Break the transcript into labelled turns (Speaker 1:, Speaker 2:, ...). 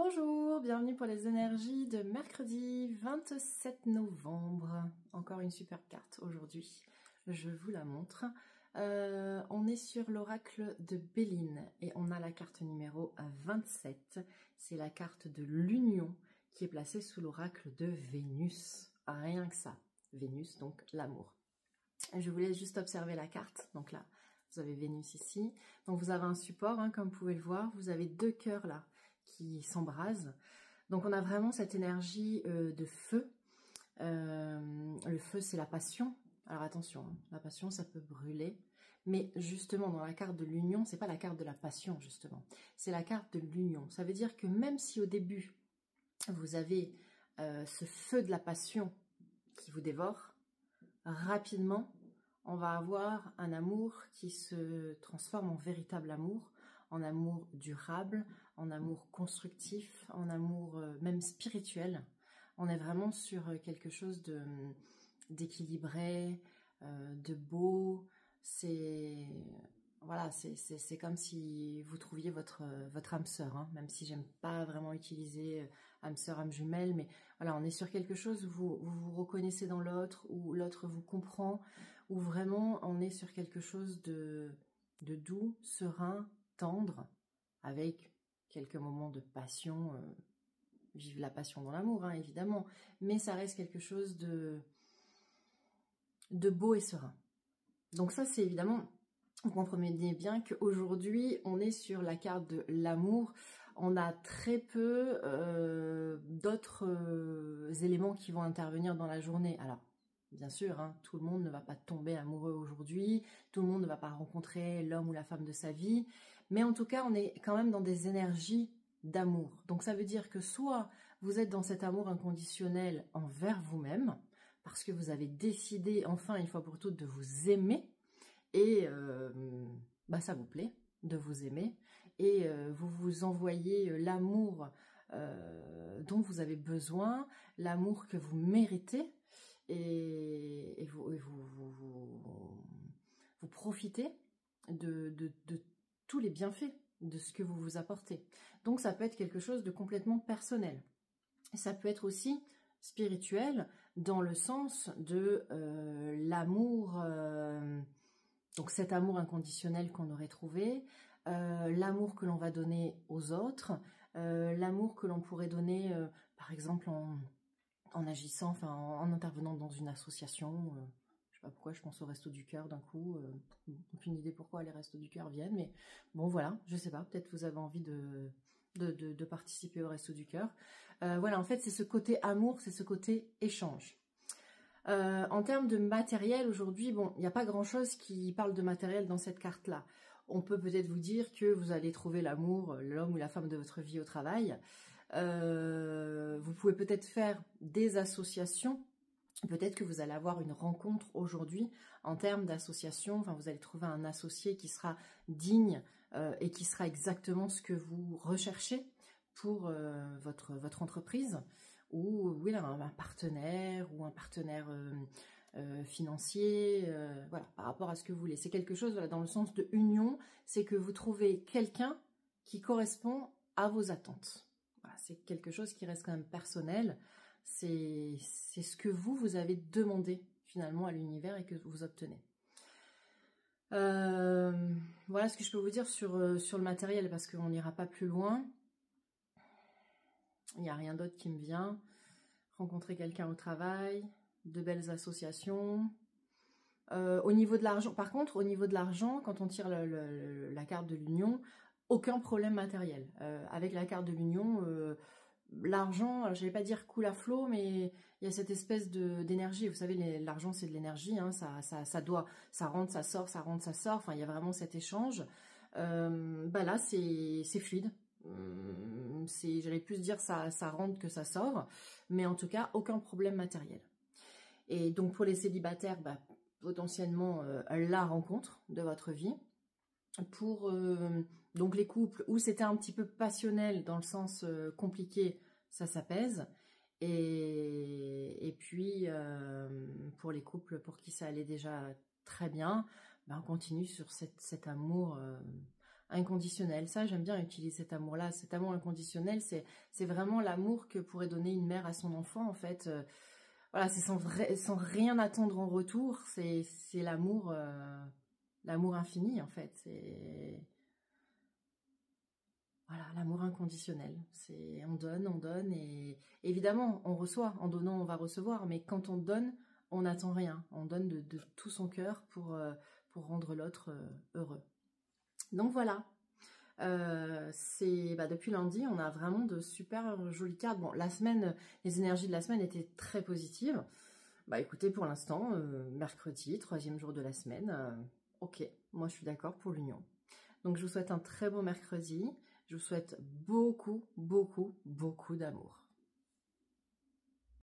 Speaker 1: Bonjour, bienvenue pour les énergies de mercredi 27 novembre. Encore une super carte aujourd'hui, je vous la montre. On est sur l'oracle de Béline et on a la carte numéro 27. C'est la carte de l'union qui est placée sous l'oracle de Vénus. Rien que ça, Vénus, donc l'amour. Je vous laisse juste observer la carte. Donc là, vous avez Vénus ici. Donc vous avez un support, comme vous pouvez le voir. Vous avez deux cœurs là qui s'embrasent. Donc on a vraiment cette énergie de feu. Le feu, c'est la passion. Alors attention, la passion, ça peut brûler. Mais justement, dans la carte de l'union, c'est pas la carte de la passion, justement. C'est la carte de l'union. Ça veut dire que même si au début, vous avez ce feu de la passion qui vous dévore, rapidement, on va avoir un amour qui se transforme en véritable amour, en amour durable, en amour constructif, en amour même spirituel. On est vraiment sur quelque chose d'équilibré, de beau. C'est voilà, c'est comme si vous trouviez votre âme sœur, même si j'aime pas vraiment utiliser âme sœur, âme jumelle, mais voilà, on est sur quelque chose où vous reconnaissez dans l'autre, où l'autre vous comprend, où vraiment on est sur quelque chose de doux, serein, tendre, avec quelques moments de passion, vive la passion dans l'amour, évidemment, mais ça reste quelque chose de beau et serein. Donc ça, c'est évidemment, vous comprenez bien qu'aujourd'hui, on est sur la carte de l'amour. On a très peu d'autres éléments qui vont intervenir dans la journée. Alors, bien sûr, tout le monde ne va pas tomber amoureux aujourd'hui, tout le monde ne va pas rencontrer l'homme ou la femme de sa vie, mais en tout cas, on est quand même dans des énergies d'amour. Donc ça veut dire que soit vous êtes dans cet amour inconditionnel envers vous-même, parce que vous avez décidé enfin une fois pour toutes de vous aimer, et ça vous plaît de vous aimer, et vous vous envoyez l'amour dont vous avez besoin, l'amour que vous méritez, et vous profitez de tous les bienfaits de ce que vous vous apportez. Donc ça peut être quelque chose de complètement personnel. Ça peut être aussi spirituel dans le sens de l'amour, donc cet amour inconditionnel qu'on aurait trouvé, l'amour que l'on va donner aux autres, l'amour que l'on pourrait donner par exemple en agissant, en intervenant dans une association. Je sais pas pourquoi je pense au Resto du Cœur d'un coup, aucune idée pourquoi les Restos du Cœur viennent, mais bon voilà, je sais pas, peut-être vous avez envie de participer au Resto du Cœur. Voilà, en fait c'est ce côté amour, c'est ce côté échange. En termes de matériel aujourd'hui, bon, il n'y a pas grand chose qui parle de matériel dans cette carte là. On peut peut-être vous dire que vous allez trouver l'amour, l'homme ou la femme de votre vie au travail. Vous pouvez peut-être faire des associations. Peut-être que vous allez avoir une rencontre aujourd'hui en termes d'association. Enfin, vous allez trouver un associé qui sera digne et qui sera exactement ce que vous recherchez pour votre entreprise, ou oui, un partenaire ou un partenaire financier, voilà, par rapport à ce que vous voulez. C'est quelque chose, voilà, dans le sens de union, c'est que vous trouvez quelqu'un qui correspond à vos attentes. Voilà, c'est quelque chose qui reste quand même personnel. C'est ce que vous avez demandé finalement à l'univers et que vous obtenez. Voilà ce que je peux vous dire sur le matériel, parce qu'on n'ira pas plus loin. Il n'y a rien d'autre qui me vient. Rencontrer quelqu'un au travail, de belles associations. Au niveau de l'argent, par contre, au niveau de l'argent, quand on tire la carte de l'union, aucun problème matériel. Avec la carte de l'union, l'argent, je ne vais pas dire coule à flot, mais il y a cette espèce d'énergie. Vous savez, l'argent, c'est de l'énergie, ça rentre, ça sort, ça rentre, ça sort. Enfin, il y a vraiment cet échange. Là, c'est fluide. J'allais plus dire ça rentre que ça sort, mais en tout cas, aucun problème matériel. Et donc, pour les célibataires, potentiellement, la rencontre de votre vie. Pour donc les couples où c'était un petit peu passionnel dans le sens compliqué, ça s'apaise. Et puis pour les couples pour qui ça allait déjà très bien, on continue sur cet amour inconditionnel. Ça, j'aime bien utiliser cet amour-là. Cet amour inconditionnel, c'est vraiment l'amour que pourrait donner une mère à son enfant, en fait. Voilà, c'est sans rien attendre en retour. C'est l'amour l'amour infini, en fait. C'est... Voilà, l'amour inconditionnel. C'est on donne, et évidemment, on reçoit. En donnant, on va recevoir. Mais quand on donne, on n'attend rien. On donne de tout son cœur pour rendre l'autre heureux. Donc voilà. Depuis lundi, on a vraiment de super jolies cartes. Bon, la semaine, les énergies de la semaine étaient très positives. Bah écoutez, pour l'instant, mercredi, 3e jour de la semaine, ok, moi je suis d'accord pour l'union. Donc je vous souhaite un très beau mercredi. Je vous souhaite beaucoup, beaucoup, beaucoup d'amour.